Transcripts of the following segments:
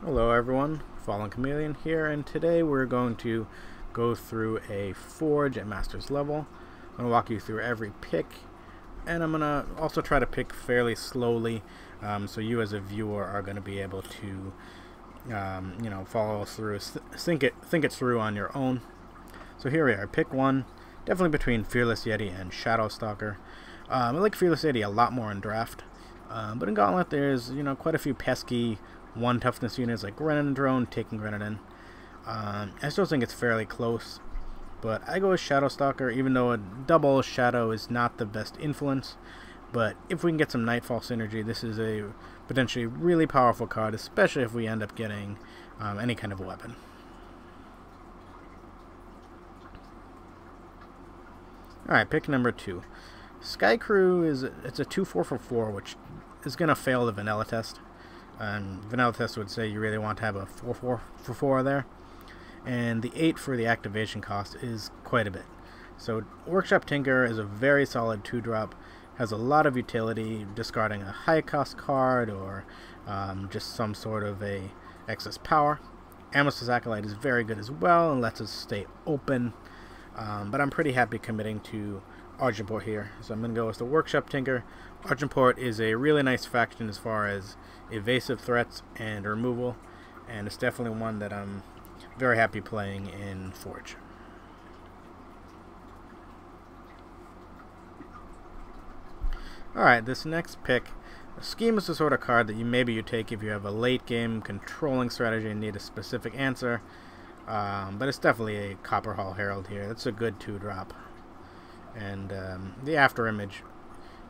Hello everyone, Fallen Chameleon here, and today we're going to go through a Forge at Master's level. I'm going to walk you through every pick, and I'm going to also try to pick fairly slowly, so you as a viewer are going to be able to, follow through, think it through on your own. So here we are, pick one, definitely between Fearless Yeti and Shadow Stalker. I like Fearless Yeti a lot more in draft, but in Gauntlet there's quite a few pesky 1 toughness units like Grenadin Drone taking Grenadin. I still think it's fairly close, but I go with Shadow Stalker, even though a double Shadow is not the best influence. But if we can get some Nightfall synergy, this is a potentially really powerful card, especially if we end up getting any kind of weapon. Alright, pick number 2. Sky Crew it's a 2/4 for 4, which is going to fail the vanilla test. And vanilla test would say you really want to have a 4/4 for 4 there. And the 8 for the activation cost is quite a bit. So Workshop Tinker is a very solid 2-drop, has a lot of utility, discarding a high cost card or just some sort of a excess power. Amos's Acolyte is very good as well and lets us stay open. But I'm pretty happy committing to Argenport here, so I'm going to go with the Workshop Tinker. Argenport is a really nice faction as far as evasive threats and removal, and it's definitely one that I'm very happy playing in Forge. Alright, this next pick, Scheme is the sort of card that you take if you have a late game controlling strategy and need a specific answer, but it's definitely a Copper Hall Herald here. That's a good 2-drop. And the after image,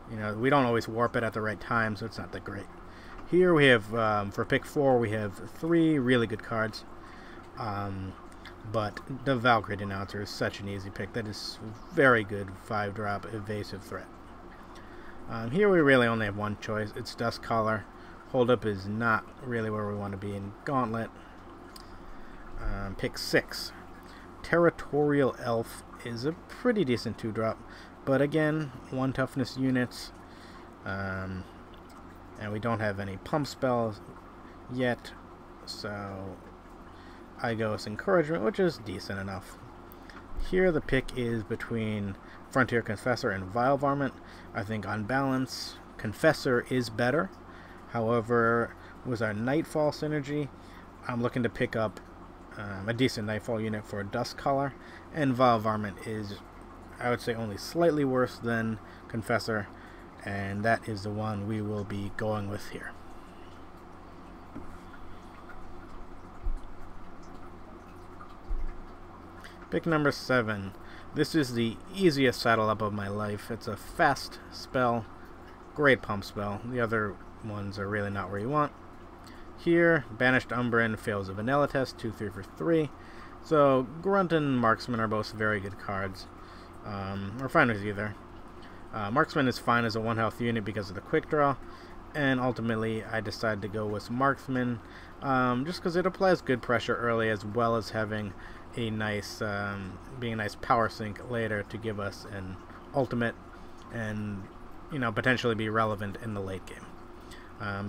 we don't always warp it at the right time, so it's not that great. Here we have, for pick 4, we have 3 really good cards. But the Valkyrie Denouncer is such an easy pick. That is very good 5-drop evasive threat. Here we really only have one choice. It's Dustcaller. Holdup is not really where we want to be in Gauntlet. Pick 6. Territorial Elf is a pretty decent 2-drop, but again, 1 toughness units, and we don't have any pump spells yet, so I go with Encouragement, which is decent enough. Here the pick is between Frontier Confessor and Vile Varmint. I think on balance, Confessor is better. However, with our Nightfall synergy, I'm looking to pick up a decent Nightfall unit for a Dustcaller, and Vile Varmint is, I would say, only slightly worse than Confessor, and that is the one we will be going with here. Pick number 7. This is the easiest saddle up of my life. It's a fast spell, great pump spell. The other ones are really not where you want. Here, Banished Umbran fails a vanilla test, 2/3 for 3. So, Grunt and Marksman are both very good cards. We're fine with either. Marksman is fine as a 1 health unit because of the quick draw, and ultimately I decided to go with Marksman just because it applies good pressure early, as well as having a nice, being a nice power sink later to give us an ultimate and potentially be relevant in the late game.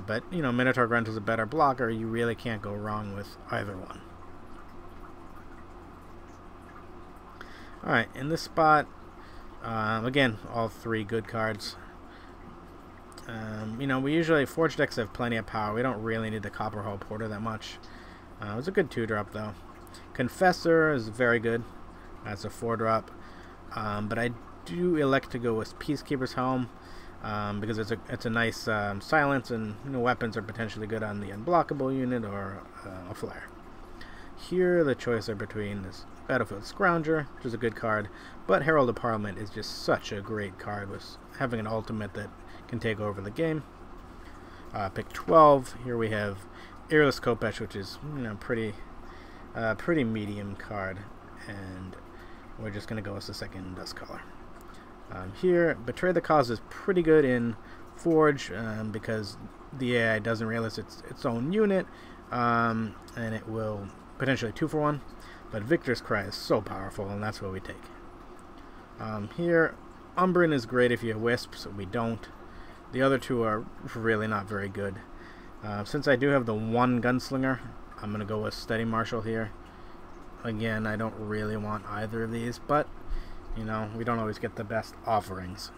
But Minotaur Grunt is a better blocker. You really can't go wrong with either one. Alright, in this spot, again, all 3 good cards. We usually, Forge decks have plenty of power. We don't really need the Copper Hall Porter that much. It was a good 2-drop though. Confessor is very good. That's a 4-drop. But I do elect to go with Peacekeeper's Helm. Because it's a nice silence, and weapons are potentially good on the unblockable unit or a flare. Here the choice are between this Battlefield Scrounger, which is a good card, but Herald of Parliament is just such a great card with having an ultimate that can take over the game. Pick 12. Here we have Earless Kopesh, which is pretty medium card, and we're just gonna go with the second Dustcaller. Here, Betray the Cause is pretty good in Forge because the AI doesn't realize it's its own unit, and it will potentially 2 for 1. But Victor's Cry is so powerful, and that's what we take. Here, Umbran is great if you have Wisps. We don't. The other 2 are really not very good. Since I do have the 1 Gunslinger, I'm going to go with Steady Marshal here. Again, I don't really want either of these, but, you know, we don't always get the best offerings.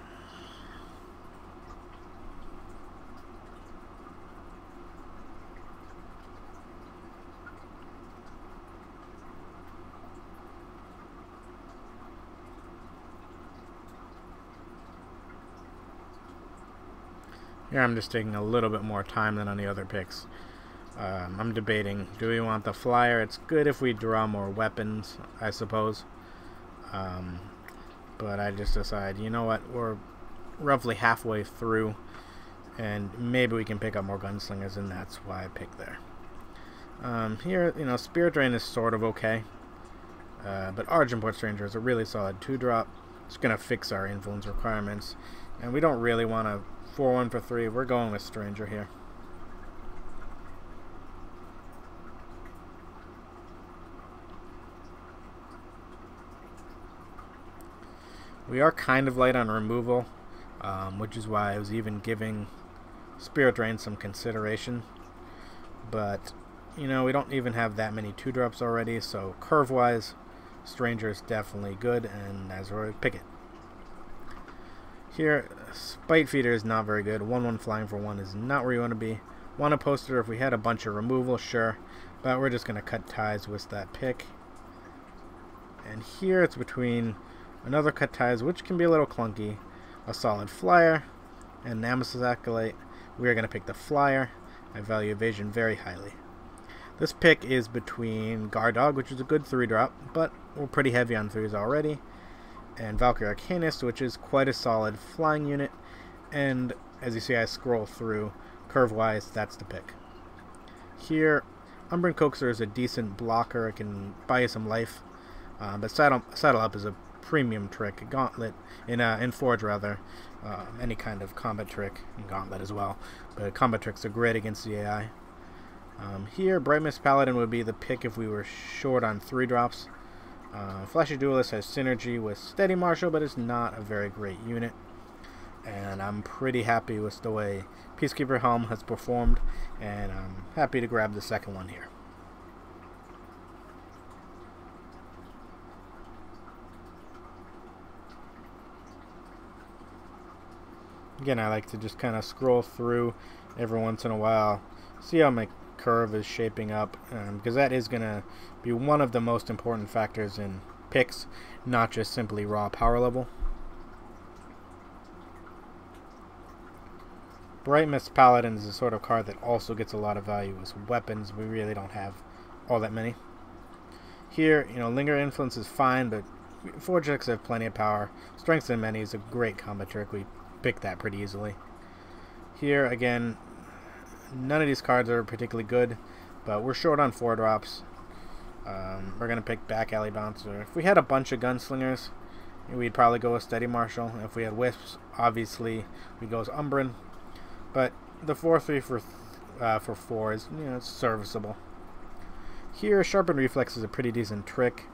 Here I'm just taking a little bit more time than on the other picks. I'm debating, do we want the flyer? It's good if we draw more weapons, I suppose. But I just decide, you know what, we're roughly halfway through, and maybe we can pick up more gunslingers, and that's why I picked there. Here, you know, Spirit Drain is sort of okay. But Argenport Stranger is a really solid 2-drop. It's going to fix our influence requirements. And we don't really want to 4-1 for 3. We're going with Stranger here. We are kind of light on removal, which is why I was even giving Spirit Drain some consideration. But, you know, we don't even have that many 2-drops already, so curve-wise, Stranger is definitely good, and that's where we pick it. Here, Spite Feeder is not very good. 1-1 flying for 1 is not where you want to be. Want a poster if we had a bunch of removal, sure, but we're just going to cut ties with that pick. And here it's between another cut ties, which can be a little clunky, a solid flyer, and an Nemesis Acolyte. We are going to pick the flyer. I value evasion very highly. This pick is between Guard Dog, which is a good 3-drop, but we're pretty heavy on 3s already, and Valkyrie Arcanist, which is quite a solid flying unit, and as you see I scroll through, curve-wise, that's the pick. Here, Umbran Coaxer is a decent blocker. It can buy you some life, but Saddle Up is a premium trick. Gauntlet, in Forge rather, any kind of combat trick, and Gauntlet as well, but combat tricks are great against the AI. Here, Bright Mist Paladin would be the pick if we were short on 3-drops. Flashy Duelist has synergy with Steady Marshal, but it's not a very great unit. And I'm pretty happy with the way Peacekeeper Helm has performed, and I'm happy to grab the second one here. Again, I like to just kind of scroll through every once in a while, see how my curve is shaping up, because that is going to be one of the most important factors in picks, not just simply raw power level. Bright Mist Paladin is the sort of card that also gets a lot of value as weapons. We really don't have all that many. Here, you know, Linger Influence is fine, but Forge tricks have plenty of power. Strength in Many is a great combat trick. We pick that pretty easily. Here, again, none of these cards are particularly good, but we're short on 4-drops. We're going to pick Back Alley Bouncer. If we had a bunch of gunslingers, we'd probably go with Steady Marshal. If we had Wisps, obviously, we'd go with Umbran. But the 4-3 for 4 is, you know, it's serviceable. Here, Sharpened Reflex is a pretty decent trick.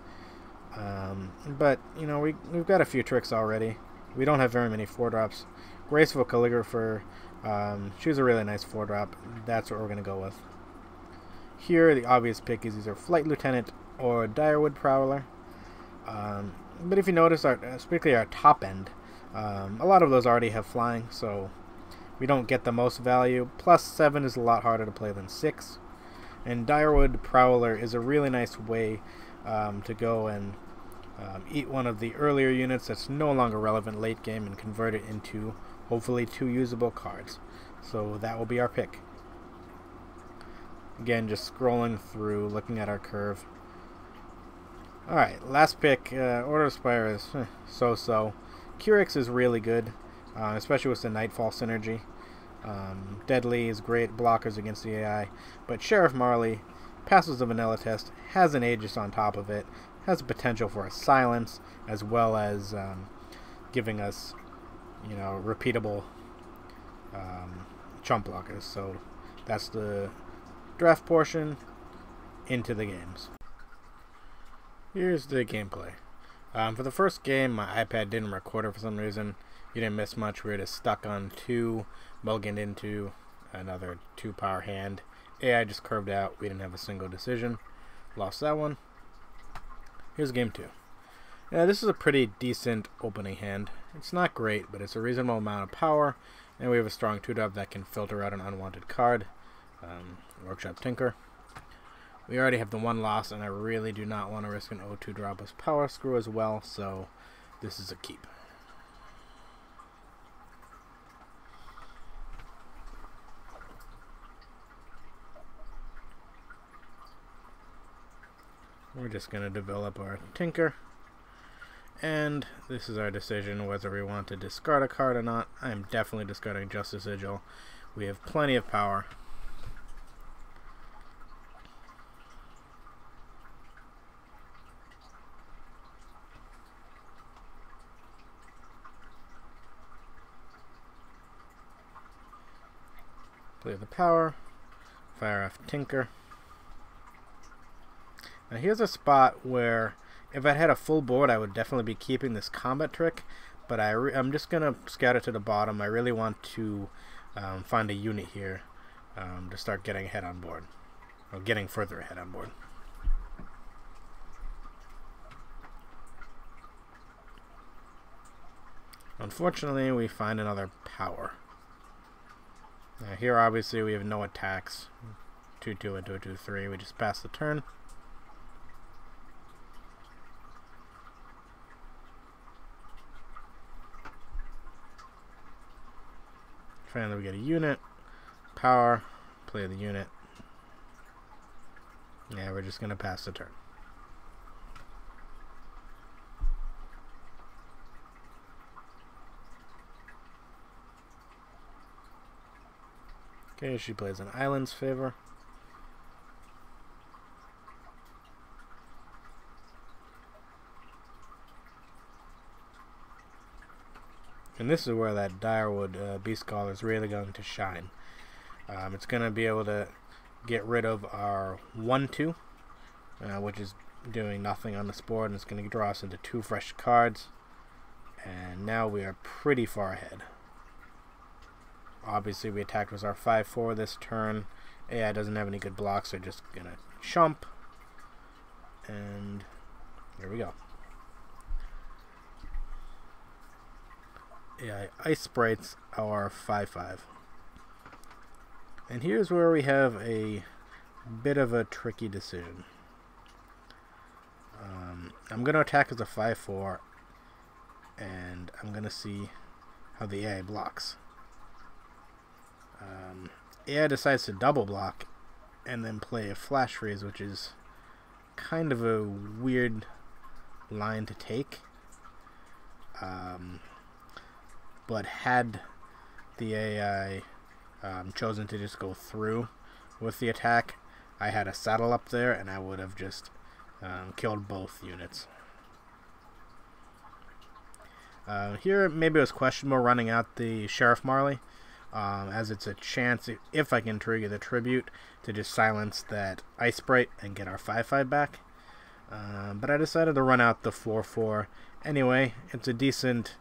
But, you know, we've got a few tricks already. We don't have very many 4-drops. Graceful Calligrapher, she's a really nice 4-drop. That's what we're going to go with. Here, the obvious pick is either Flight Lieutenant or Direwood Prowler. But if you notice, particularly our top end, a lot of those already have flying, so we don't get the most value. Plus 7 is a lot harder to play than 6. And Direwood Prowler is a really nice way to go and eat one of the earlier units that's no longer relevant late game and convert it into hopefully 2 usable cards. So that will be our pick. Again, just scrolling through, looking at our curve. Alright, last pick, Order of Spire is so-so. Curix is really good, especially with the Nightfall synergy. Deadly is great, blockers against the AI. But Sheriff Marley passes the vanilla test, has an Aegis on top of it, has the potential for a silence, as well as giving us, you know, repeatable chump blockers. So that's the draft portion. Into the games. Here's the gameplay. For the first game, my iPad didn't record it for some reason. You didn't miss much. We were just stuck on 2, mulliganed into another 2-power hand, AI just curved out. We didn't have a single decision. Lost that one. Here's game 2. Yeah, this is a pretty decent opening hand. It's not great, but it's a reasonable amount of power, and we have a strong 2-drop that can filter out an unwanted card. Workshop Tinker. We already have the 1 loss, and I really do not want to risk an 0-2 drop as Power Screw as well, so this is a keep. We're just going to develop our Tinker. And this is our decision whether we want to discard a card or not. I am definitely discarding Justice Sigil. We have plenty of power. Play the power. Fire off Tinker. Now here's a spot where if I had a full board, I would definitely be keeping this combat trick, but I'm just going to scout it to the bottom. I really want to find a unit here to start getting ahead on board, or getting further ahead on board. Unfortunately, we find another power. Now here obviously we have no attacks. 2-2 into a 2-3. We just pass the turn. Finally we get a unit, power, play the unit. Yeah, we're just going to pass the turn. Okay, she plays an Island's Favor. And this is where that Direwood Beast Caller is really going to shine. It's going to be able to get rid of our 1-2, which is doing nothing on this board, and it's going to draw us into 2 fresh cards. And now we are pretty far ahead. Obviously, we attacked with our 5-4 this turn. AI doesn't have any good blocks, so just going to chump. And here we go. Yeah, Ice Sprites our 5-5. And here's where we have a bit of a tricky decision. I'm going to attack as a 5-4, and I'm going to see how the AI blocks. AI decides to double block and then play a Flash Freeze, which is kind of a weird line to take. But had the AI chosen to just go through with the attack, I had a saddle up there and I would have just killed both units. Here maybe it was questionable running out the Sheriff Marley, as it's a chance, if I can trigger the Tribute, to just silence that Ice Sprite and get our 5-5 back. But I decided to run out the 4-4 anyway. It's a decent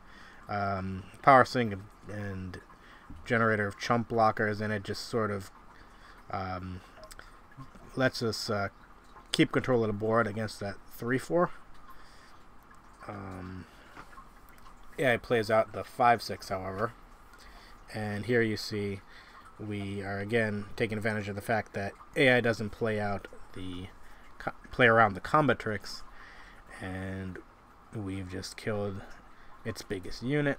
power sink and generator of chump blockers, and it just sort of lets us keep control of the board against that 3-4. Yeah, it plays out the 5-6, however, and here you see we are again taking advantage of the fact that AI doesn't play around the combat tricks, and we've just killed its biggest unit.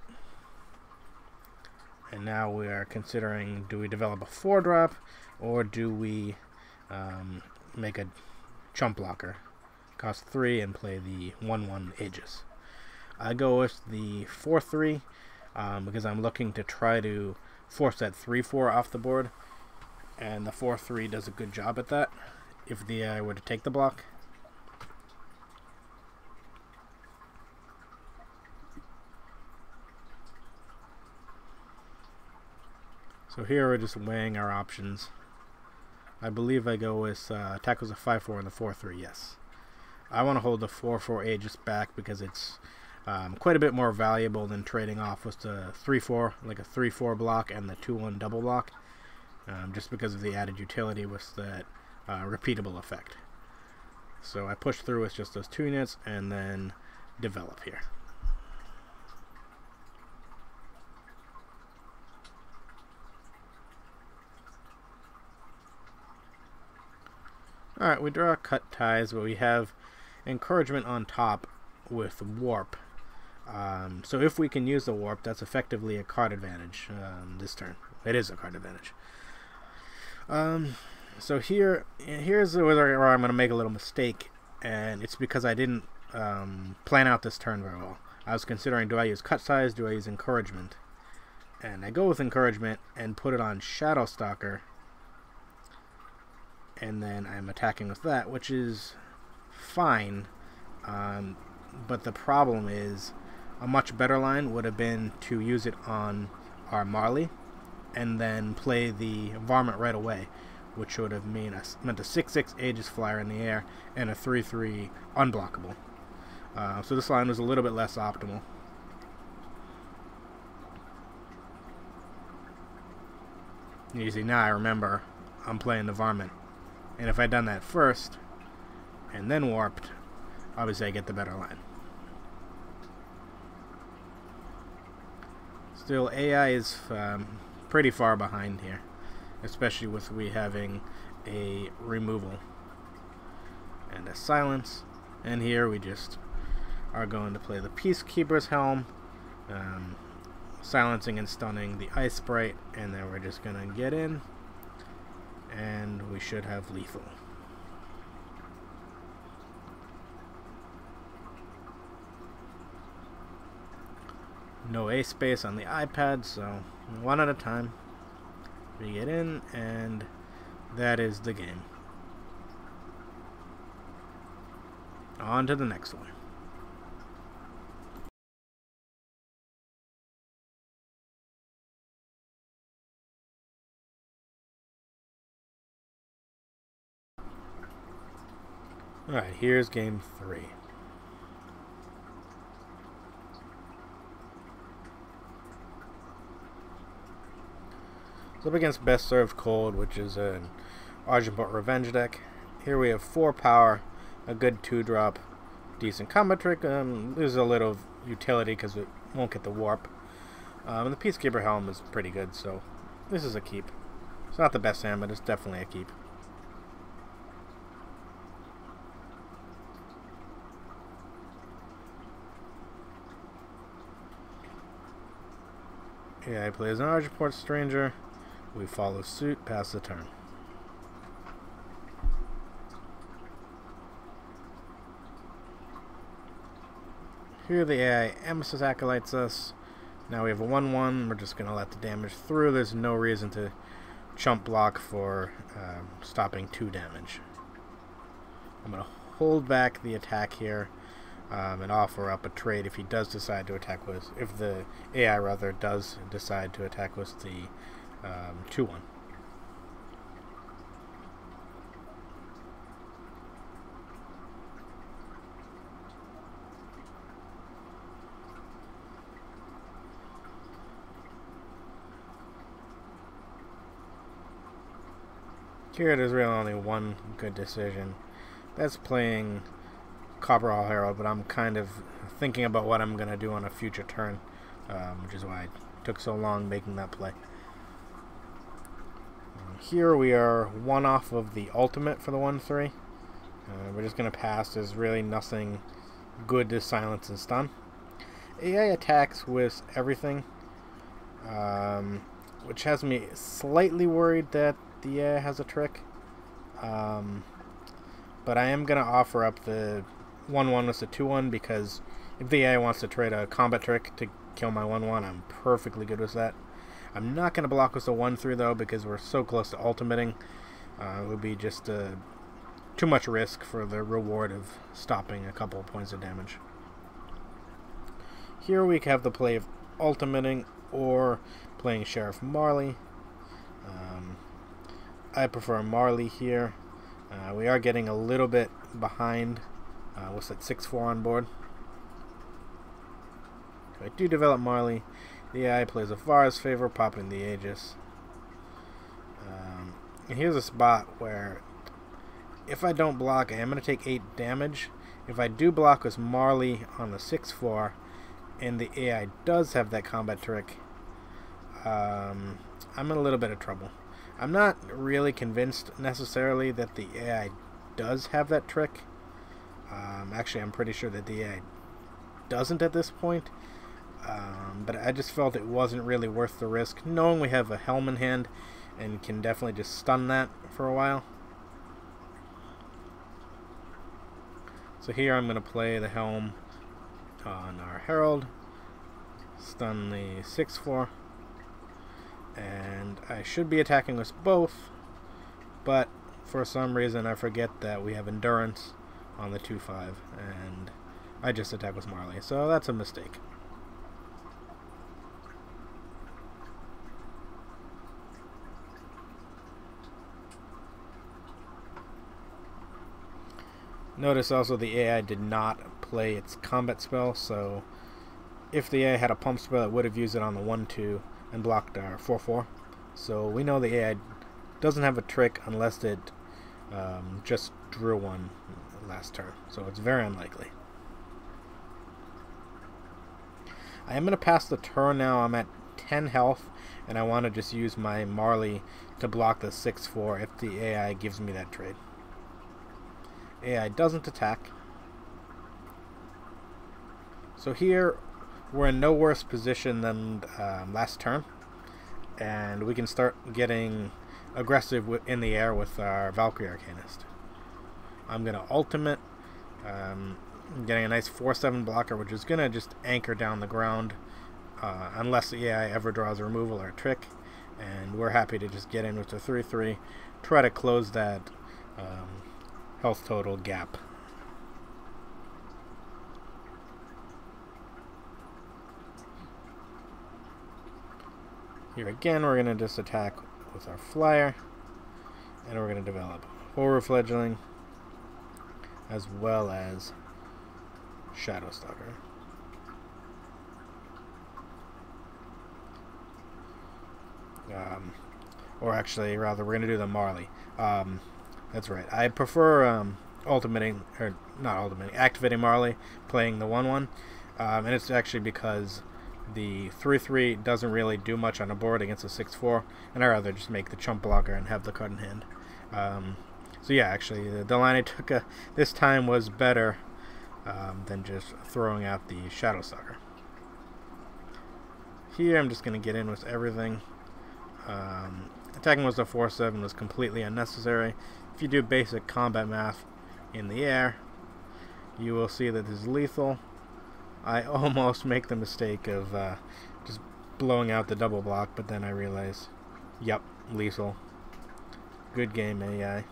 And now we are considering, do we develop a 4-drop or do we make a chump blocker, cost 3, and play the 1-1 Aegis. I go with the 4-3 because I'm looking to try to force that 3-4 off the board, and the 4-3 does a good job at that if the AI were to take the block. So here we're just weighing our options. I believe I go with attack was a 5-4 and the 4-3, yes. I want to hold the 4-4 Aegis back because it's quite a bit more valuable than trading off with the 3-4, like a 3-4 block and the 2-1 double block. just because of the added utility with that repeatable effect. So I push through with just those 2 units and then develop here. Alright, we draw cut ties, but we have encouragement on top with warp. So if we can use the warp, that's effectively a card advantage this turn. It is a card advantage. So here's where I'm going to make a little mistake, and it's because I didn't plan out this turn very well. I was considering, do I use cut ties, do I use encouragement? And I go with encouragement and put it on Shadow Stalker, and then I'm attacking with that, which is fine, but the problem is a much better line would have been to use it on our Marley and then play the Varmint right away, which would have meant a 6/6 Aegis Flyer in the air and a 3/3 unblockable. So this line was a little bit less optimal. You see, now I remember I'm playing the Varmint. And if I'd done that first, and then warped, obviously I get the better line. Still, AI is pretty far behind here, especially with we having a removal and a silence. And here we just are going to play the Peacekeeper's Helm, silencing and stunning the Ice Sprite, and then we're just going to get in. And we should have lethal. No A space on the iPad, so one at a time. We get in, and that is the game. On to the next one. Alright, here's game 3. So up against Best Served Cold, which is an Argenport Revenge deck. Here we have 4 power, a good 2-drop, decent combat trick. There's a little utility because it won't get the warp. And the Peacekeeper Helm is pretty good, so this is a keep. It's not the best hand, but it's definitely a keep. AI plays an Argenport Stranger. We follow suit, pass the turn. Here the AI Emesis Acolytes us. Now we have a 1/1. We're just going to let the damage through. There's no reason to chump block for stopping 2 damage. I'm going to hold back the attack here. And offer up a trade if he does decide to attack with, if the AI rather does decide to attack with the 2/1. Here there's really only one good decision. That's playing Copper Hall Herald, but I'm kind of thinking about what I'm going to do on a future turn, which is why it took so long making that play. Here we are 1 off of the ultimate for the 1/3. We're just going to pass. There's really nothing good to silence and stun. AI attacks with everything, which has me slightly worried that the AI has a trick. But I am going to offer up the 1/1 with the 2/1 because if the AI wants to trade a combat trick to kill my 1/1, I'm perfectly good with that. I'm not going to block with the 1/3 though because we're so close to ultimating. It would be just too much risk for the reward of stopping a couple of points of damage. Here we have the play of ultimating or playing Sheriff Marley. I prefer Marley here. We are getting a little bit behind. What's that, 6/4 on board? If I do develop Marley, the AI plays a Var's Favor, popping the Aegis. here's a spot where if I don't block, I am going to take 8 damage. If I do block with Marley on the 6-4, and the AI does have that combat trick, I'm in a little bit of trouble. I'm not really convinced necessarily that the AI does have that trick. Actually, I'm pretty sure that the AI doesn't at this point. But I just felt it wasn't really worth the risk, knowing we have a helm in hand and can definitely just stun that for a while. So here I'm going to play the helm on our Herald, stun the 6-4, and I should be attacking us both, but for some reason I forget that we have endurance on the 2-5, and I just attack with Marley, so that's a mistake. Notice also the AI did not play its combat spell, so if the AI had a pump spell, it would have used it on the 1-2 and blocked our 4-4. So we know the AI doesn't have a trick unless it just drew one last turn, so it's very unlikely. I am going to pass the turn now. I'm at 10 health, and I want to just use my Marley to block the 6-4 if the AI gives me that trade. AI doesn't attack. So here we're in no worse position than last turn, and we can start getting aggressive in the air with our Valkyrie Arcanist. I'm going to ultimate, getting a nice 4-7 blocker, which is going to just anchor down the ground unless the AI ever draws a removal or a trick, and we're happy to just get in with the 3-3, try to close that health total gap. Here again, we're going to just attack with our flyer, and we're going to develop Horror Fledgling as well as Shadow Stalker. Or actually, rather, we're going to do the Marley. That's right. I prefer activating Marley, playing the 1-1, and it's actually because the 3-3 doesn't really do much on a board against a 6-4, and I'd rather just make the chump blocker and have the card in hand. So yeah, actually, the line I took this time was better than just throwing out the Shadow Stalker. Here, I'm just going to get in with everything. Attacking with the 4-7 was completely unnecessary. If you do basic combat math in the air, you will see that this is lethal. I almost make the mistake of just blowing out the double block, but then I realize, yep, lethal. Good game, AI.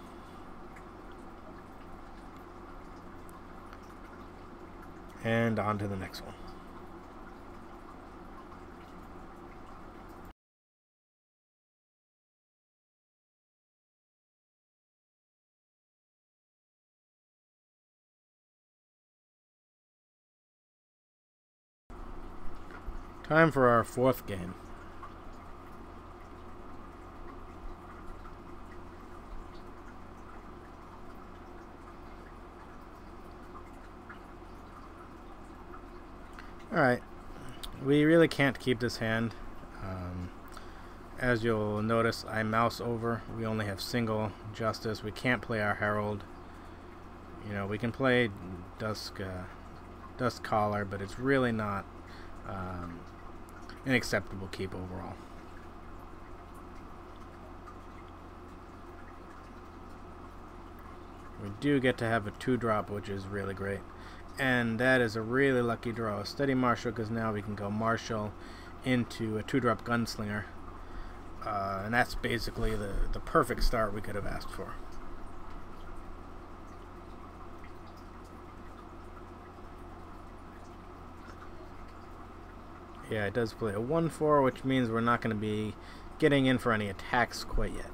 And on to the next one. Time for our 4th game. Alright, we really can't keep this hand. As you'll notice, I mouse over. We only have single Justice. We can't play our Herald. You know, we can play Dusk Caller, but it's really not an acceptable keep overall. We do get to have a 2-drop, which is really great. And that is a really lucky draw. A Steady Marshal, because now we can go Marshal into a 2-drop Gunslinger. And that's basically the perfect start we could have asked for. Yeah, it does play a 1-4, which means we're not going to be getting in for any attacks quite yet.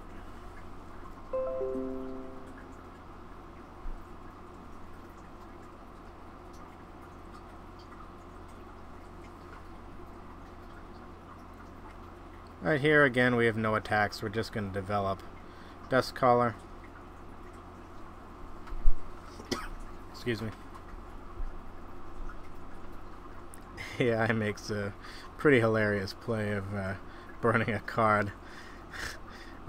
Right here again, we have no attacks. We're just going to develop best caller. Excuse me. AI makes a pretty hilarious play of burning a card.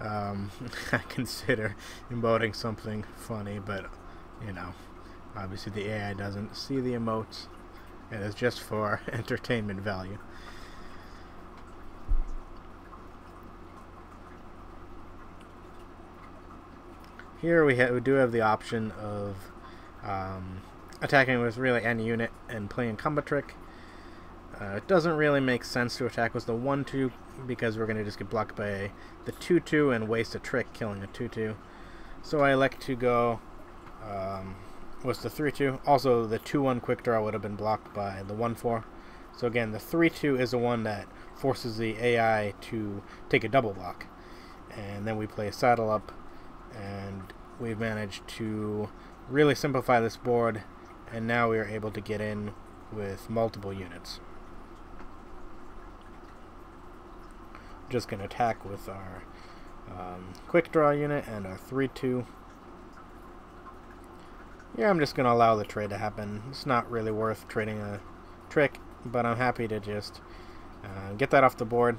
I consider emoting something funny, but you know, obviously the AI doesn't see the emotes. It is just for entertainment value. Here we do have the option of attacking with really any unit and playing combat trick. It doesn't really make sense to attack with the 1-2 because we're going to just get blocked by the 2-2 and waste a trick killing a 2-2. So I elect to go with the 3-2. Also, the 2-1 quick draw would have been blocked by the 1-4. So again, the 3-2 is the one that forces the AI to take a double block. And then we play a saddle up, and we've managed to really simplify this board, and now we are able to get in with multiple units. Just going to attack with our quick draw unit and our 3-2. Yeah, I'm just going to allow the trade to happen. It's not really worth trading a trick, but I'm happy to just get that off the board,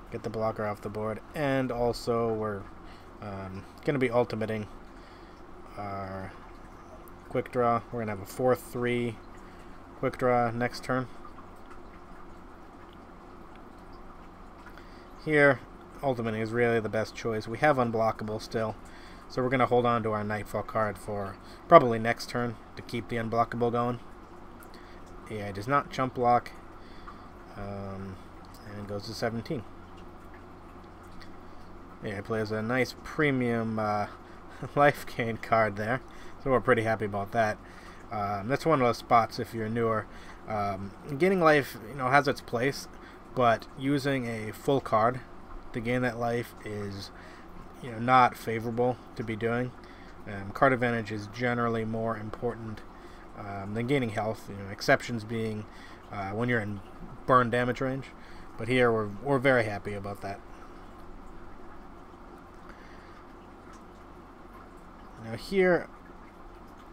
get the blocker off the board, and also we're going to be ultimating our quick draw. We're going to have a 4-3 quick draw next turn. Here, ultimating is really the best choice. We have unblockable still, so we're going to hold on to our Nightfall card for probably next turn to keep the unblockable going. AI does not chump block, and goes to 17. AI plays a nice premium life gain card there, so we're pretty happy about that. That's one of those spots, if you're newer, gaining life, has its place, but using a full card to gain that life is, not favorable to be doing. Card advantage is generally more important than gaining health. Exceptions being when you're in burn damage range, but here we're very happy about that. Now here,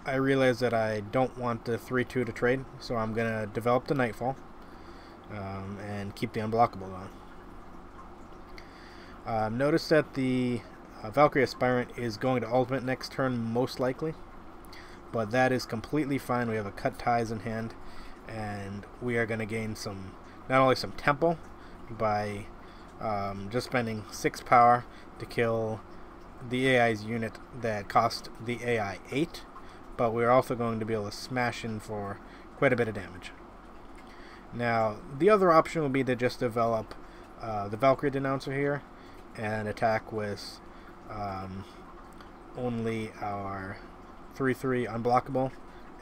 I realize that I don't want the 3-2 to trade, so I'm going to develop the Nightfall and keep the unblockable on. Notice that the Valkyrie Aspirant is going to ultimate next turn, most likely, but that is completely fine. We have a Cut Ties in hand, and we are going to gain not only some tempo by just spending 6 power to kill the AI's unit that cost the AI 8, but we're also going to be able to smash in for quite a bit of damage. Now, the other option would be to just develop the Valkyrie Denouncer here and attack with only our 3-3 unblockable,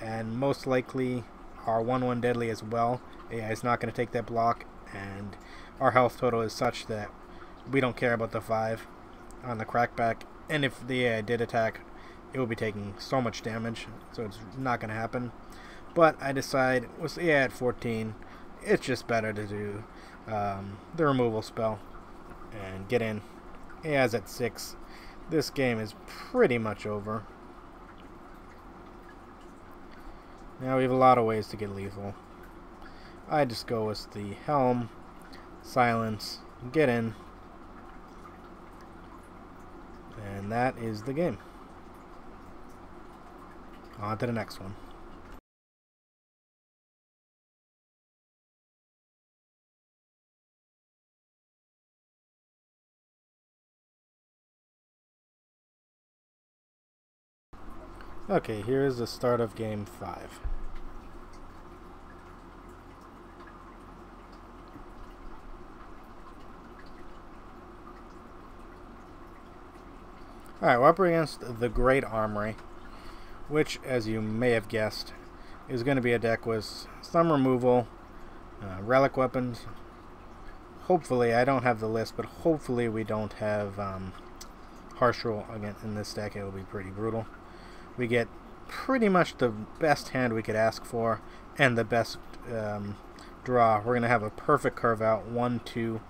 and most likely our 1-1 deadly as well. AI is not going to take that block, and our health total is such that we don't care about the 5 on the crackback, and if the AI did attack, it will be taking so much damage, so it's not going to happen. But I decide, with the AI at 14, it's just better to do the removal spell and get in. AI's at 6. This game is pretty much over. Now we have a lot of ways to get lethal. I just go with the Helm, Silence, get in, and that is the game. On to the next one. Okay, here is the start of game 5. Alright, we're up against the Great Armory, which, as you may have guessed, is going to be a deck with some removal, relic weapons. Hopefully, I don't have the list, but hopefully we don't have Harsh Rule again in this deck. It will be pretty brutal. We get pretty much the best hand we could ask for and the best draw. We're going to have a perfect curve out, 1-2,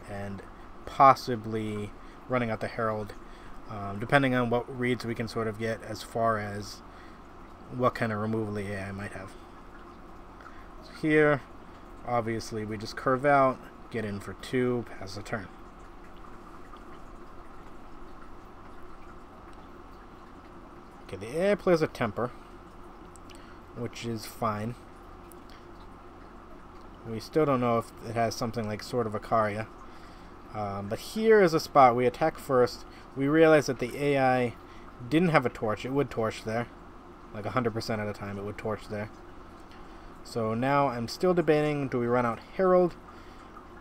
and possibly running out the Herald. depending on what reads we can sort of get as far as what kind of removal the AI might have. So here, obviously, we just curve out, get in for 2, pass the turn. Okay, the AI plays a temper, which is fine. We still don't know if it has something like Sword of Ikaria. But here is a spot we attack first. We realize that the AI didn't have a torch. It would torch there. Like 100% of the time it would torch there. So now I'm still debating, do we run out Herald?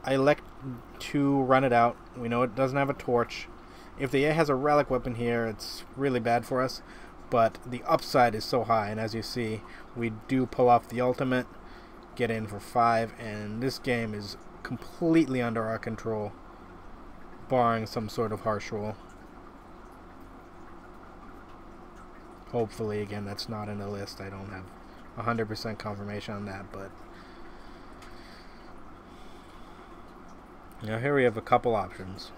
I elect to run it out. We know it doesn't have a torch. If the AI has a relic weapon here, it's really bad for us. But the upside is so high, and as you see, we do pull off the ultimate, get in for 5, and this game is completely under our control, barring some sort of harsh roll. Hopefully, again, that's not in the list. I don't have 100% confirmation on that, but now here we have a couple options.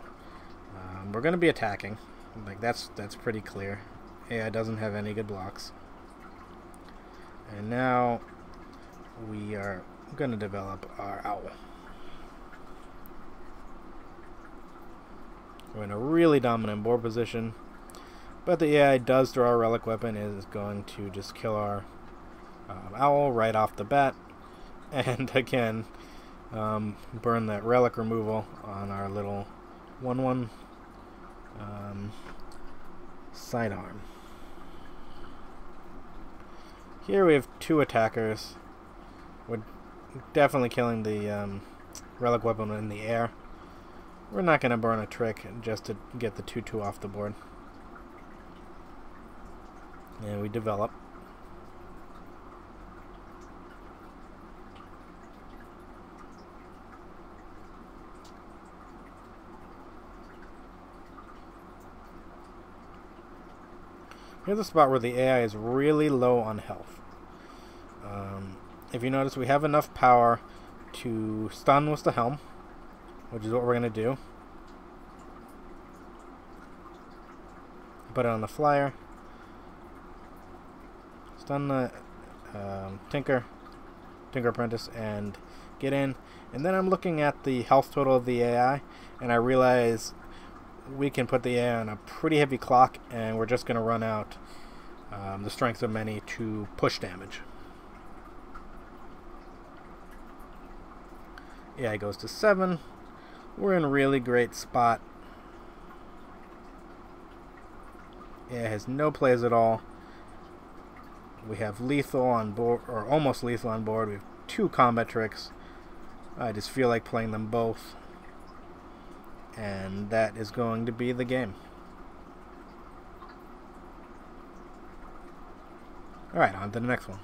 We're going to be attacking. Like that's pretty clear. AI doesn't have any good blocks. And now we are going to develop our owl. We're in a really dominant board position, but the AI does draw a relic weapon. It is going to just kill our owl right off the bat, and again burn that relic removal on our little 1/1 sidearm. Here we have 2 attackers. We're definitely killing the relic weapon in the air. We're not going to burn a trick just to get the 2/2 off the board. And we develop. Here's a spot where the AI is really low on health. If you notice, we have enough power to stun with the helm, which is what we're going to do. Put it on the flyer. Stun the Tinker Apprentice, and get in. And then I'm looking at the health total of the AI, and I realize we can put the AI on a pretty heavy clock, and we're just going to run out the strength of many to push damage. AI goes to 7. We're in a really great spot. AI has no plays at all. We have lethal on board, or almost lethal on board. We have 2 combat tricks. I just feel like playing them both. And that is going to be the game. Alright, on to the next one.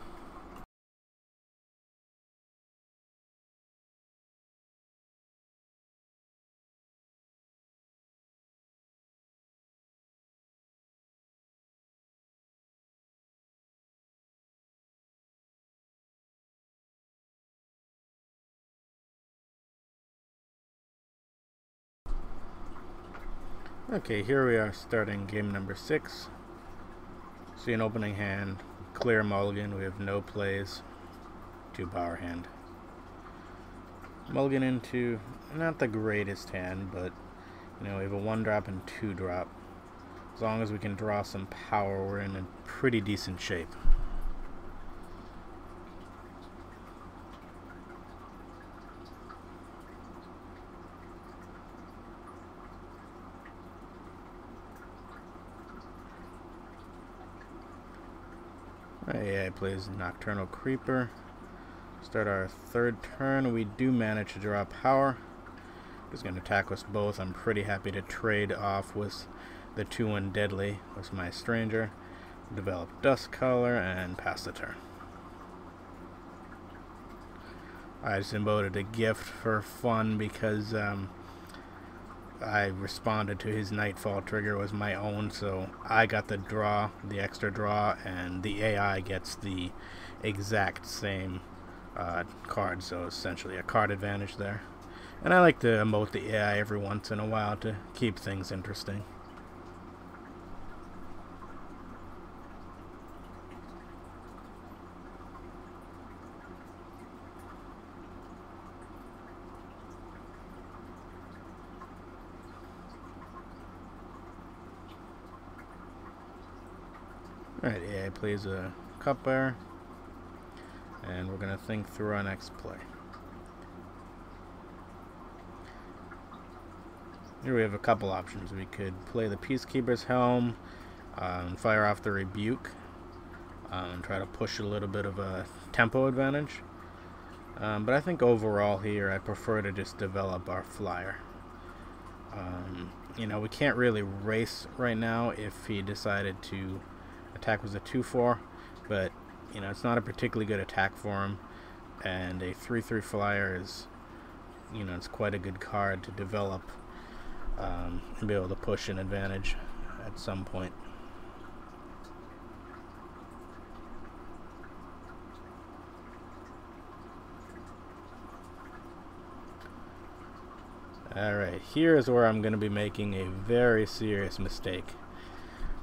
Okay, here we are starting game number 6. See an opening hand, clear mulligan, we have no plays, 2 power hand. Mulligan into not the greatest hand, but you know, we have a 1-drop and 2-drop. As long as we can draw some power, we're in a pretty decent shape. AI plays Nocturnal Creeper. Start our 3rd turn. We do manage to draw power. He's going to attack us both. I'm pretty happy to trade off with the 2/1 Deadly with my Stranger. Develop Dust Color and pass the turn. I just emoted a gift for fun because I responded to his Nightfall trigger was my own, so I got the draw, the extra draw, and the AI gets the exact same card, so essentially a card advantage there. And I like to emote the AI every once in a while to keep things interesting. Alright, AI plays a cup bearer, and we're going to think through our next play. Here we have a couple options. We could play the Peacekeeper's Helm, and fire off the Rebuke, and try to push a little bit of a tempo advantage. But I think overall here I prefer to just develop our flyer. You know, we can't really race right now if he decided to attack with a 2-4, but you know, it's not a particularly good attack for him, and a 3-3 flyer is, you know, it's quite a good card to develop and be able to push an advantage at some point. Alright, here is where I'm going to be making a very serious mistake.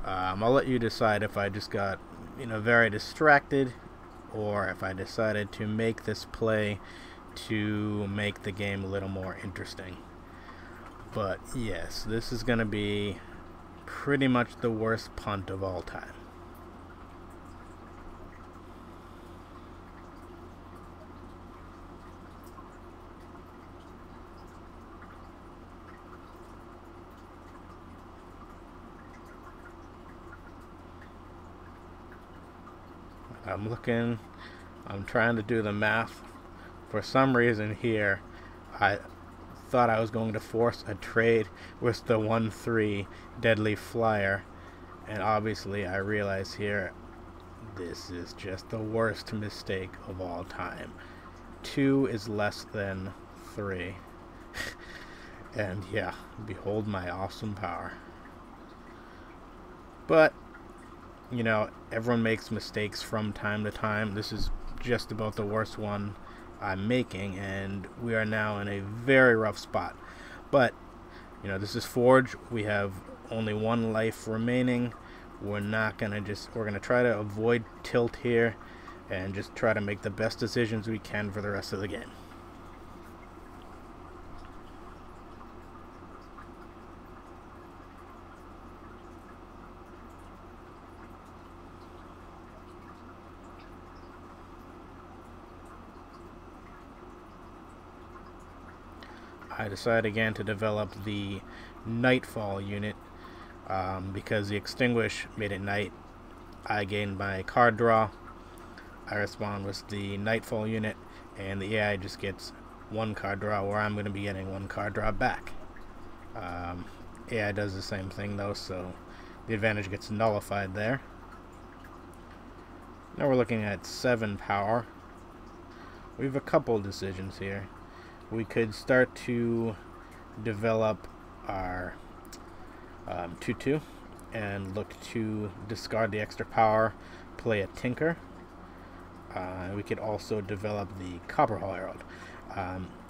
I'll let you decide if I just got, you know, very distracted, or if I decided to make this play to make the game a little more interesting. But yes, this is going to be pretty much the worst punt of all time. I'm trying to do the math. For some reason here, I thought I was going to force a trade with the 1-3 deadly flyer, and obviously I realize here this is just the worst mistake of all time. 2 is less than 3. And yeah, behold my awesome power. But you know, everyone makes mistakes from time to time. This is just about the worst one I'm making, and we are now in a very rough spot. But, you know, this is Forge. We have only 1 life remaining. We're going to try to avoid tilt here and just try to make the best decisions we can for the rest of the game. I decided again to develop the Nightfall unit because the Extinguish made it night. I gained my card draw. I respond with the Nightfall unit, and the AI just gets 1 card draw, where I'm going to be getting 1 card draw back. AI does the same thing though, so the advantage gets nullified there. Now we're looking at 7 power. We have a couple decisions here. We could start to develop our 2-2 and look to discard the extra power, play a Tinker. We could also develop the Copperhall Herald.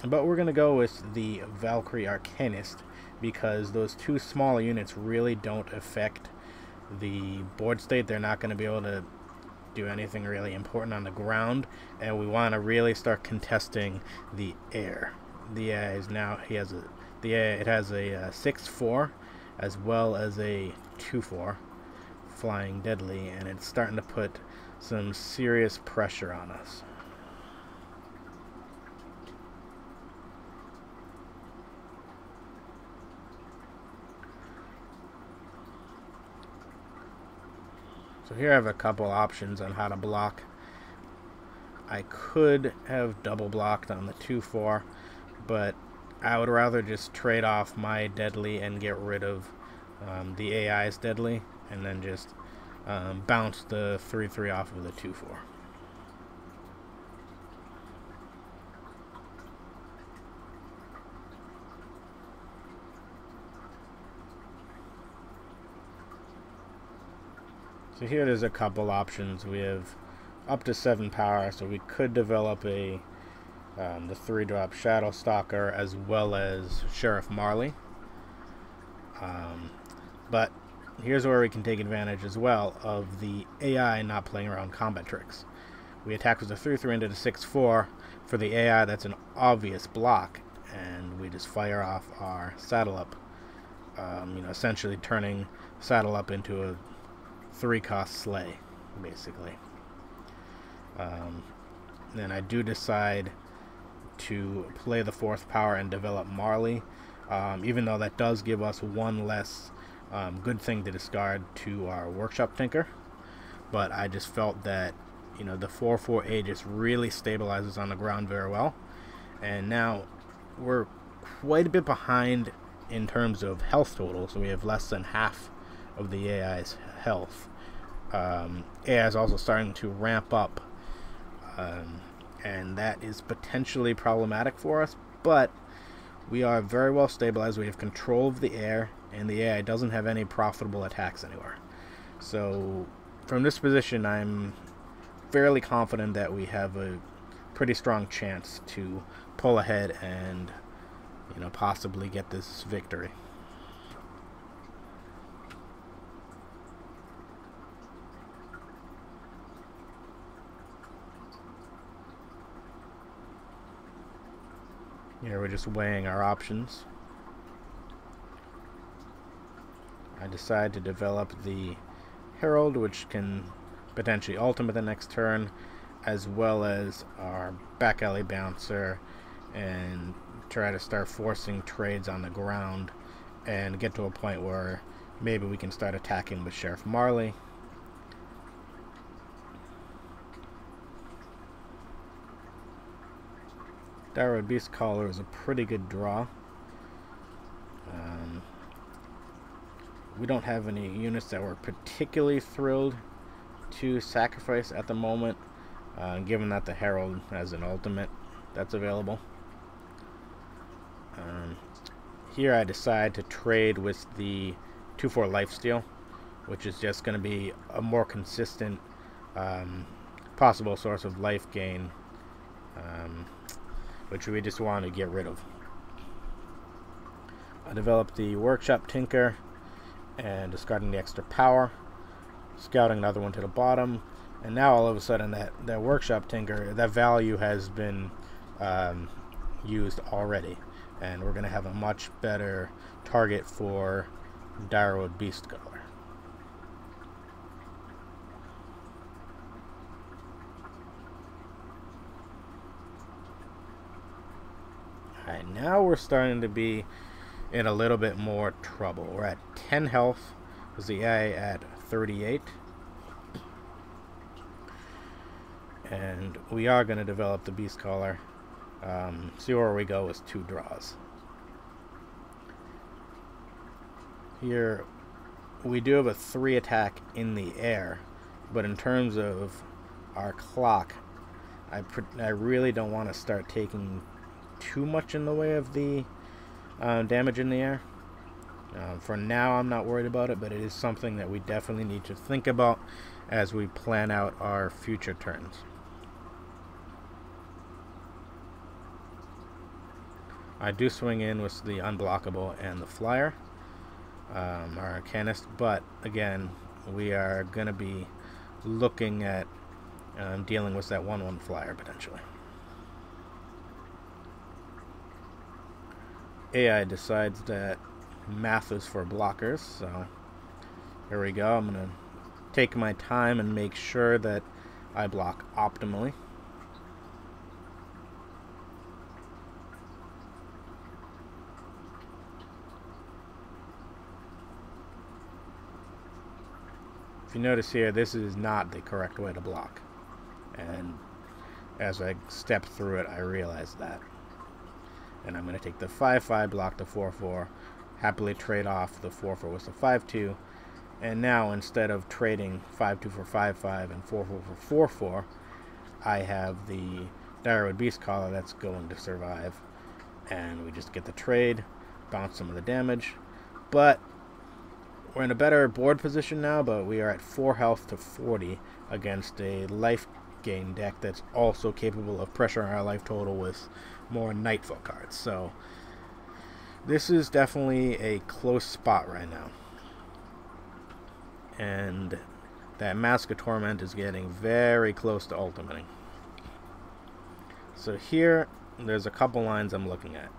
But we're going to go with the Valkyrie Arcanist because those 2 small units really don't affect the board state. They're not going to be able to do anything really important on the ground, and we want to really start contesting the air. The AI is now, it has a 6-4 as well as a 2-4 flying deadly, and it's starting to put some serious pressure on us. So here I have a couple options on how to block. I could have double blocked on the 2-4, but I would rather just trade off my deadly and get rid of the AI's deadly, and then just bounce the 3-3 off of the 2-4. So here there's a couple options. We have up to 7 power, so we could develop a the 3-drop Shadow Stalker as well as Sheriff Marley. But here's where we can take advantage as well of the AI not playing around combat tricks. We attack with a 3-3 into the 6-4. For the AI, that's an obvious block, and we just fire off our Saddle Up, you know, essentially turning Saddle Up into a 3-cost Slay, basically. Then I do decide to play the 4th power and develop Marley, even though that does give us one less good thing to discard to our Workshop Tinker. But I just felt that, you know, the 4/4 Aegis really stabilizes on the ground very well. And now we're quite a bit behind in terms of health total, so we have less than half of the AI's health. AI is also starting to ramp up, and that is potentially problematic for us, but we are very well stabilized. We have control of the air, and the AI doesn't have any profitable attacks anywhere. So from this position, I'm fairly confident that we have a pretty strong chance to pull ahead and, you know, possibly get this victory. Here we're just weighing our options. I decide to develop the Herald, which can potentially ultimate the next turn, as well as our back alley bouncer, and try to start forcing trades on the ground and get to a point where maybe we can start attacking with Sheriff Marley. Dire Beast Caller is a pretty good draw. We don't have any units that we're particularly thrilled to sacrifice at the moment, given that the Herald has an ultimate that's available. Here I decide to trade with the 2/4 lifesteal, which is just going to be a more consistent possible source of life gain, which we just want to get rid of. I developed the Workshop Tinker and discarding the extra power, scouting another one to the bottom, and now all of a sudden that Workshop Tinker, that value has been used already, and we're going to have a much better target for Dire Beast Caller. Alright, now we're starting to be in a little bit more trouble. We're at 10 health, with the AI at 38. And we are going to develop the Beast Caller. See where we go with 2 draws. Here, we do have a 3 attack in the air, but in terms of our clock, I really don't want to start taking too much in the way of the damage in the air. For now, I'm not worried about it, but it is something that we definitely need to think about as we plan out our future turns. I do swing in with the Unblockable and the Flyer, our Arcanist, but again, we are going to be looking at dealing with that 1/1 Flyer potentially. AI decides that math is for blockers, so here we go. I'm going to take my time and make sure that I block optimally. If you notice here, this is not the correct way to block, and as I step through it, I realize that. And I'm going to take the 5/5, block the 4/4, happily trade off the 4/4 with the 5/2, and now instead of trading 5/2 for 5/5 and 4/4 for 4/4, I have the Dire Beast Caller that's going to survive, and we just get the trade, bounce some of the damage. But we're in a better board position now, but we are at 4 health to 40 against a life gain deck that's also capable of pressuring our life total with more Nightfall cards. So this is definitely a close spot right now. And that Mask of Torment is getting very close to ultimating. So here, there's a couple lines I'm looking at.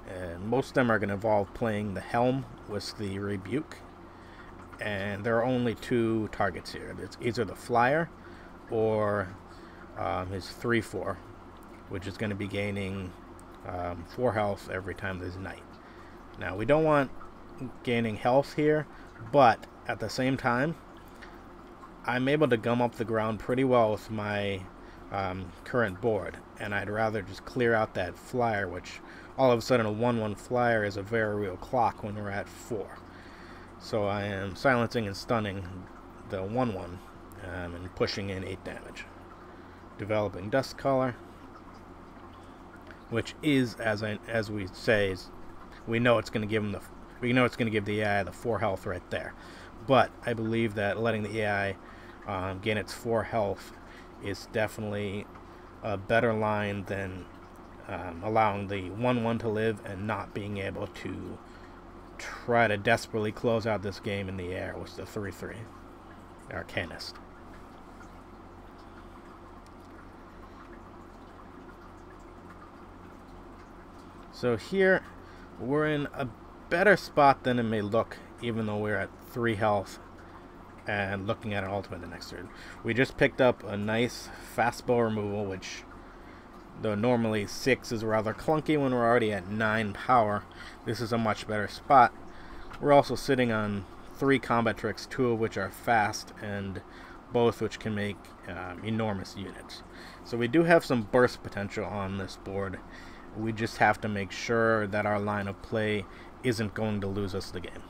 And most of them are going to involve playing the Helm with the Rebuke. and there are only two targets here. It's either the flyer or his 3/4, which is going to be gaining 4 health every time there's night. Now, we don't want gaining health here, but at the same time, I'm able to gum up the ground pretty well with my current board, and I'd rather just clear out that flyer, which all of a sudden a 1/1 flyer is a very real clock when we're at 4. So I am silencing and stunning the 1/1 and pushing in 8 damage. Developing Dust Color, which is, as we say, we know it's going to give the AI the 4 health right there. But I believe that letting the AI gain its 4 health is definitely a better line than allowing the 1/1 to live and not being able to try to desperately close out this game in the air with the 3/3 Arcanist. So here we're in a better spot than it may look, even though we're at 3 health and looking at an ultimate the next turn. We just picked up a nice fastball removal, which, though normally 6 is rather clunky when we're already at 9 power, this is a much better spot. We're also sitting on 3 combat tricks, 2 of which are fast, and both which can make enormous units. So we do have some burst potential on this board. We just have to make sure that our line of play isn't going to lose us the game.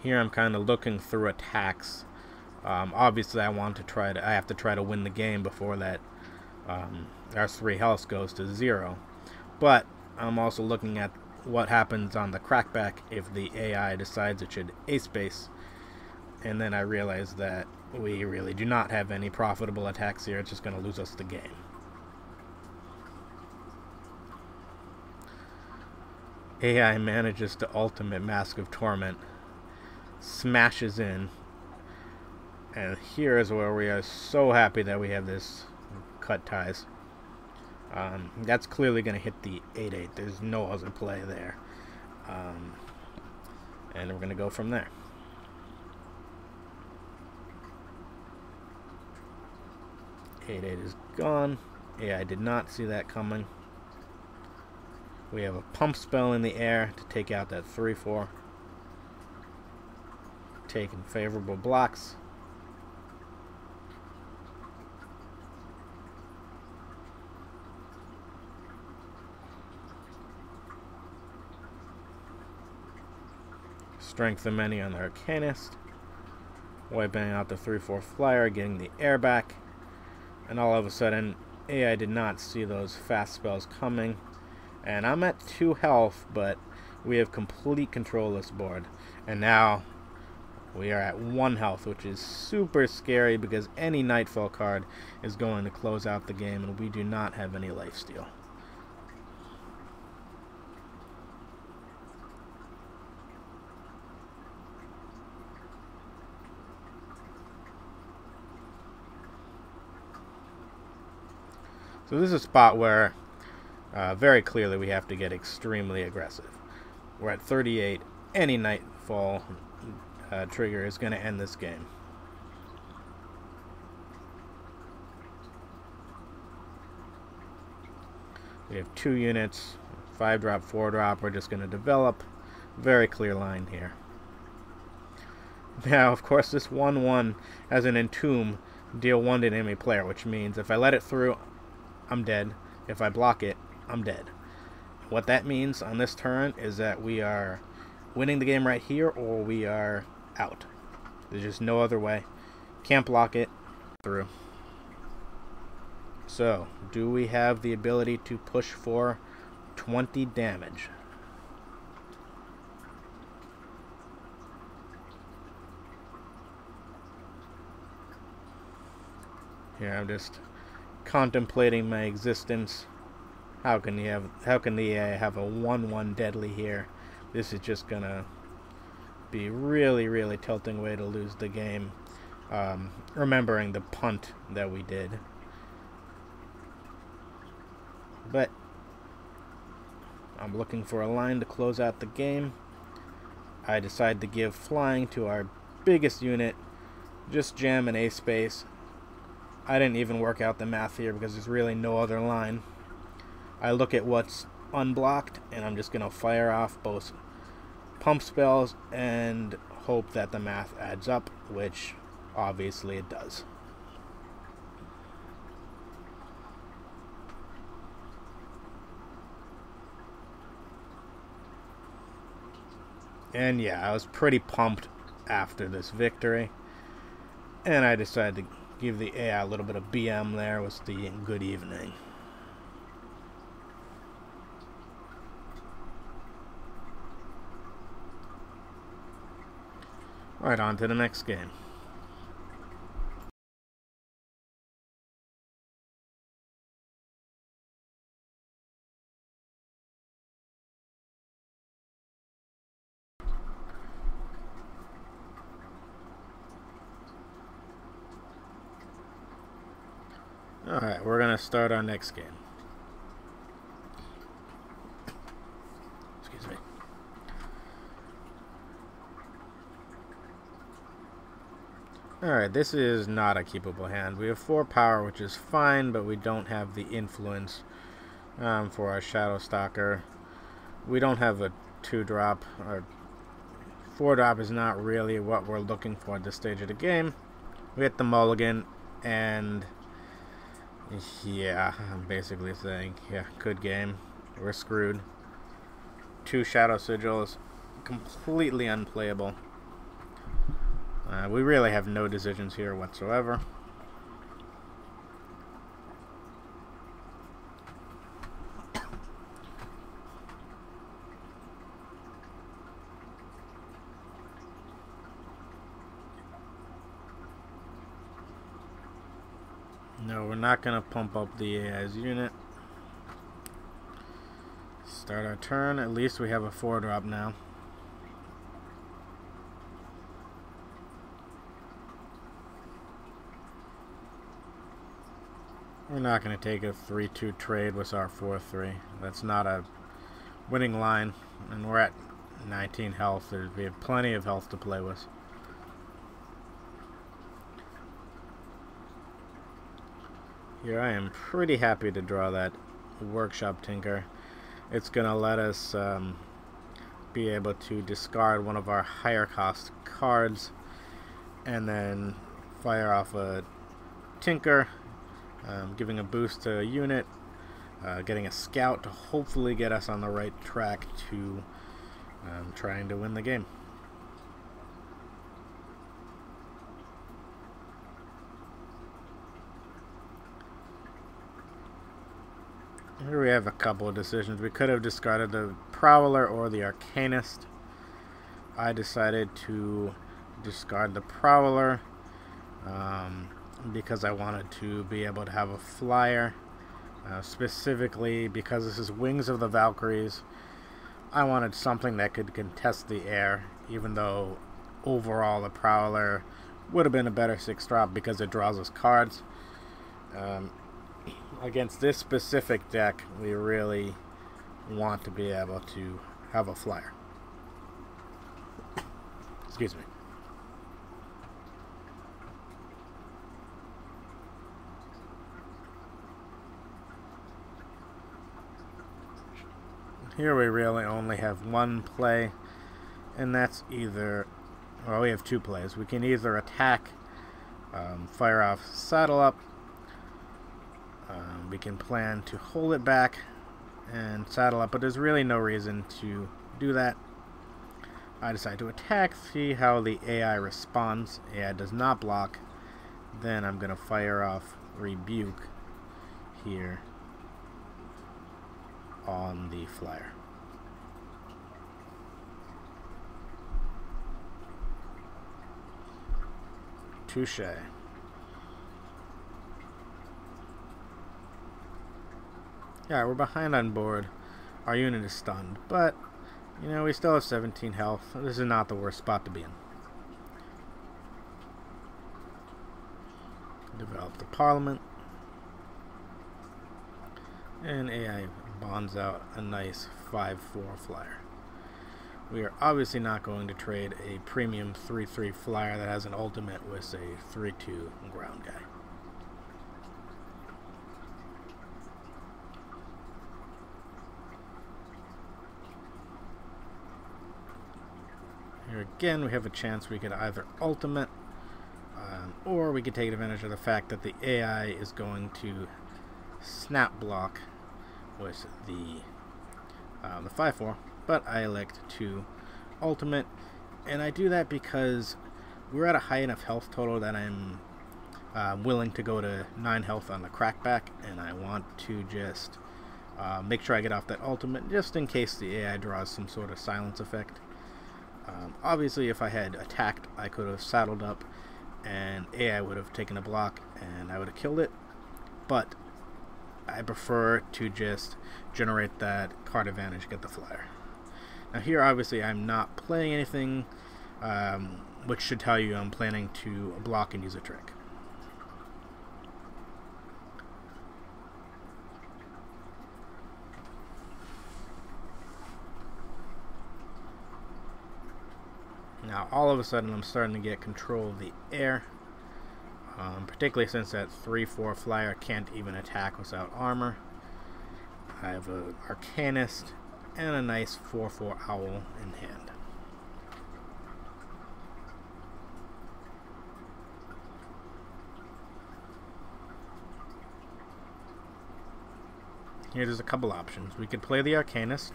Here I'm kind of looking through attacks. Obviously, I have to try to win the game before that our 3 health goes to 0. But I'm also looking at what happens on the crackback if the AI decides it should ace base, and then I realize that we really do not have any profitable attacks here. It's just going to lose us the game. AI manages to ultimate Mask of Torment, smashes in, and here is where we are so happy that we have this cut ties. That's clearly going to hit the 8/8. There's no other play there. And we're going to go from there. Eight is gone. Yeah, I did not see that coming. We have a pump spell in the air to take out that 3/4. Taking favorable blocks. Strength of Many on the Arcanist. Wiping out the 3/4 flyer, getting the air back. And all of a sudden, AI did not see those fast spells coming. And I'm at 2 health, but we have complete control of this board. And now we are at 1 health, which is super scary because any Nightfall card is going to close out the game, and we do not have any lifesteal. So this is a spot where very clearly we have to get extremely aggressive. We're at 38. Any Nightfall trigger is going to end this game. We have 2 units, 5-drop, 4-drop. We're just going to develop. Very clear line here. Now, of course, this 1/1 has an Entomb, deal 1 to an enemy player, which means if I let it through, I'm dead. If I block it, I'm dead. What that means on this turn is that we are winning the game right here, or we are out. There's just no other way. Can't block it through. So, do we have the ability to push for 20 damage? Here I'm just contemplating my existence. How can the AI have a 1/1 deadly here? This is just gonna be really tilting way to lose the game. remembering the punt that we did. But I'm looking for a line to close out the game. I decide to give flying to our biggest unit, just jam an A space. I didn't even work out the math here because there's really no other line. I look at what's unblocked and I'm just going to fire off both pump spells and hope that the math adds up, which obviously it does. And yeah, I was pretty pumped after this victory, and I decided to give the AI a little bit of BM there with the good evening. Right, on to the next game. Alright, we're going to start our next game. Excuse me. Alright, this is not a keepable hand. We have 4 power, which is fine, but we don't have the influence for our Shadow Stalker. We don't have a 2-drop. Our 4-drop is not really what we're looking for at this stage of the game. We hit the mulligan, and yeah, I'm basically saying, yeah, good game. We're screwed. 2 Shadow Sigils, completely unplayable. We really have no decisions here whatsoever. No, we're not going to pump up the AI's unit. Start our turn. At least we have a 4-drop now. We're not going to take a 3-2 trade with our 4-3. That's not a winning line. And we're at 19 health. We have plenty of health to play with. Here I am pretty happy to draw that Workshop Tinker. It's going to let us be able to discard one of our higher cost cards and then fire off a Tinker, giving a boost to a unit, getting a scout to hopefully get us on the right track to trying to win the game. Here we have a couple of decisions. We could have discarded the Prowler or the Arcanist. I decided to discard the Prowler because I wanted to be able to have a flyer. Specifically because this is Wings of the Valkyries. I wanted something that could contest the air, even though overall the Prowler would have been a better 6-drop because it draws us cards. Against this specific deck, we really want to be able to have a flyer. Excuse me. Here we really only have one play, and that's either, well, we have 2 plays. We can either attack, fire off Saddle Up. We can plan to hold it back and saddle up, but there's really no reason to do that. I decide to attack, see how the AI responds. AI does not block. Then I'm going to fire off Rebuke here on the flyer. Touche. Yeah, we're behind on board. Our unit is stunned, but, you know, we still have 17 health. This is not the worst spot to be in. Develop the Parliament. And AI bonds out a nice 5/4 flyer. We are obviously not going to trade a premium 3/3 flyer that has an ultimate with a 3/2 ground guy. Here again, we have a chance we could either ultimate, or we could take advantage of the fact that the AI is going to snap block with the 5/4, but I elect to ultimate, and I do that because we're at a high enough health total that I'm willing to go to 9 health on the crackback, and I want to just make sure I get off that ultimate just in case the AI draws some sort of silence effect. Obviously, if I had attacked, I could have saddled up and AI would have taken a block and I would have killed it, but I prefer to just generate that card advantage, get the flyer. Now here, obviously, I'm not playing anything, which should tell you I'm planning to block and use a trick. Now all of a sudden I'm starting to get control of the air, particularly since that 3/4 flyer can't even attack without armor. I have an Arcanist and a nice 4/4 owl in hand. Here's a couple options. We could play the Arcanist,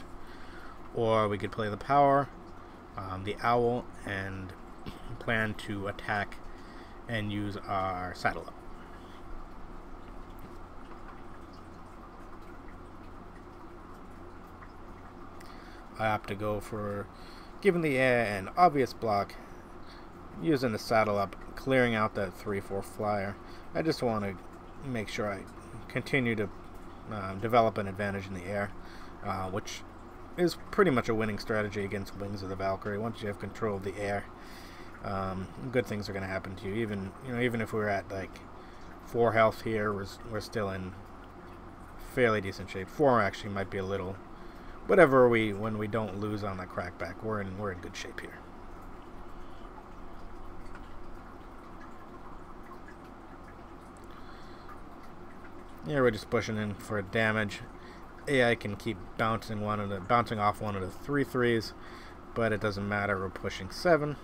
or we could play the power, the owl, and plan to attack and use our saddle up. I opt to go for giving the air an obvious block, using the saddle up, clearing out that 3/4 flyer. I just want to make sure I continue to develop an advantage in the air, which is pretty much a winning strategy against Wings of the Valkyrie. Once you have control of the air, good things are going to happen to you. Even if we're at like 4 health here, we're still in fairly decent shape. 4 actually might be a little, whatever when we don't lose on the crackback, we're in good shape here. Yeah, we're just pushing in for damage. AI can keep bouncing off one of the 3/3s, but it doesn't matter. We're pushing 7.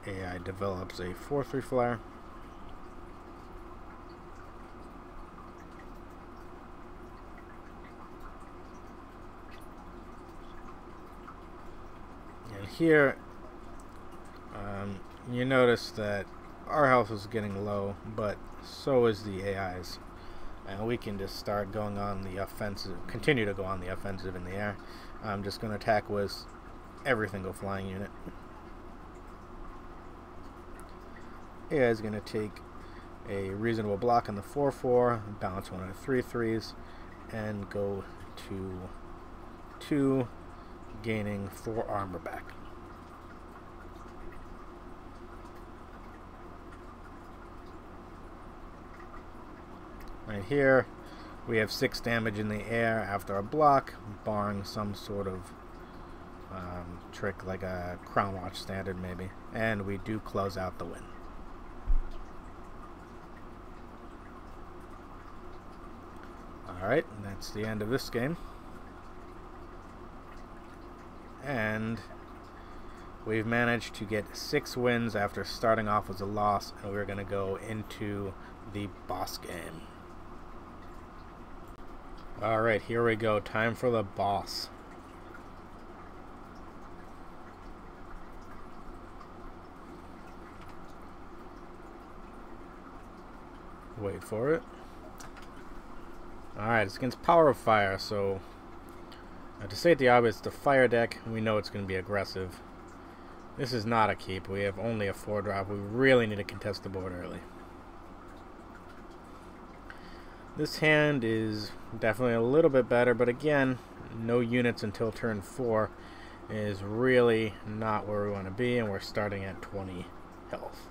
AI develops a 4/3 flyer. And here, you notice that our health is getting low, but so is the AI's. And we can just start going on the offensive, continue to go on the offensive in the air. I'm just going to attack with every single flying unit. AI is going to take a reasonable block on the 4/4, balance one of the 3/3s, and go to 2, gaining 4 armor back. Right here, we have 6 damage in the air after a block, barring some sort of trick like a Crown Watch standard maybe, and we do close out the win. Alright, that's the end of this game. And we've managed to get 6 wins after starting off with a loss, and we're going to go into the boss game. Alright, here we go. Time for the boss. Wait for it. Alright, it's against Power of Fire, so to state the obvious, the fire deck, we know it's going to be aggressive. This is not a keep. We have only a 4-drop. We really need to contest the board early. This hand is definitely a little bit better, but again, no units until turn 4 is really not where we want to be, and we're starting at 20 health.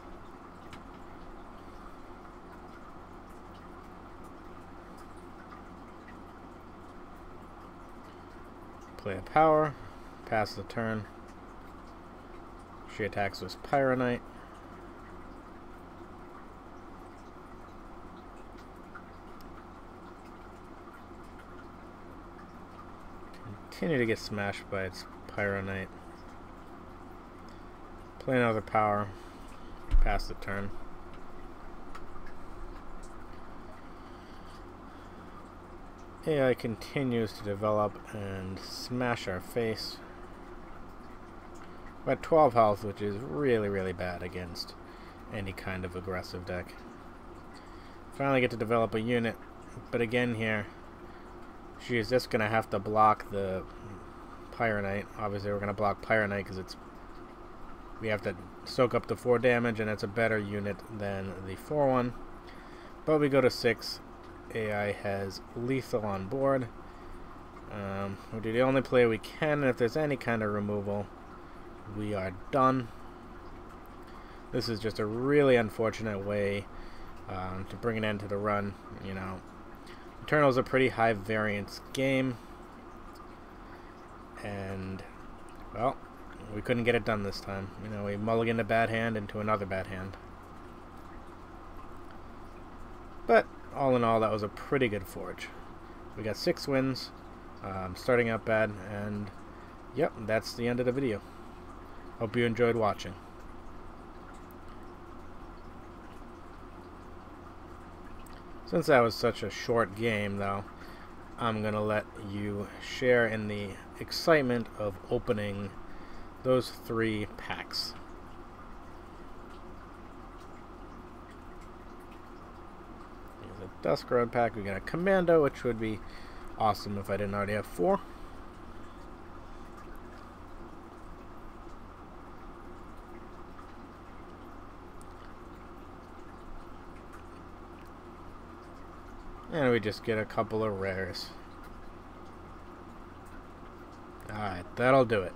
Play a power. Pass the turn. She attacks with Pyronite. Continue to get smashed by its Pyronite. Play another power. Pass the turn. AI continues to develop and smash our face. We're at 12 health, which is really, really bad against any kind of aggressive deck. Finally get to develop a unit, but again here, she is just going to have to block the Pyronite. Obviously we're going to block Pyronite because we have to soak up the 4 damage, and it's a better unit than the 4-1. But we go to 6. AI has lethal on board. We do the only play we can, and if there's any kind of removal, we are done. This is just a really unfortunate way to bring an end to the run. You know, Eternal's a pretty high variance game, and well, we couldn't get it done this time. You know, we mulliganed a bad hand into another bad hand. But all in all, that was a pretty good forge. We got 6 wins, starting out bad, and yep, that's the end of the video. Hope you enjoyed watching. Since that was such a short game, though, I'm going to let you share in the excitement of opening those 3 packs. Dusk Road pack. We got a Commando, which would be awesome if I didn't already have 4. And we just get a couple of rares. Alright, that'll do it.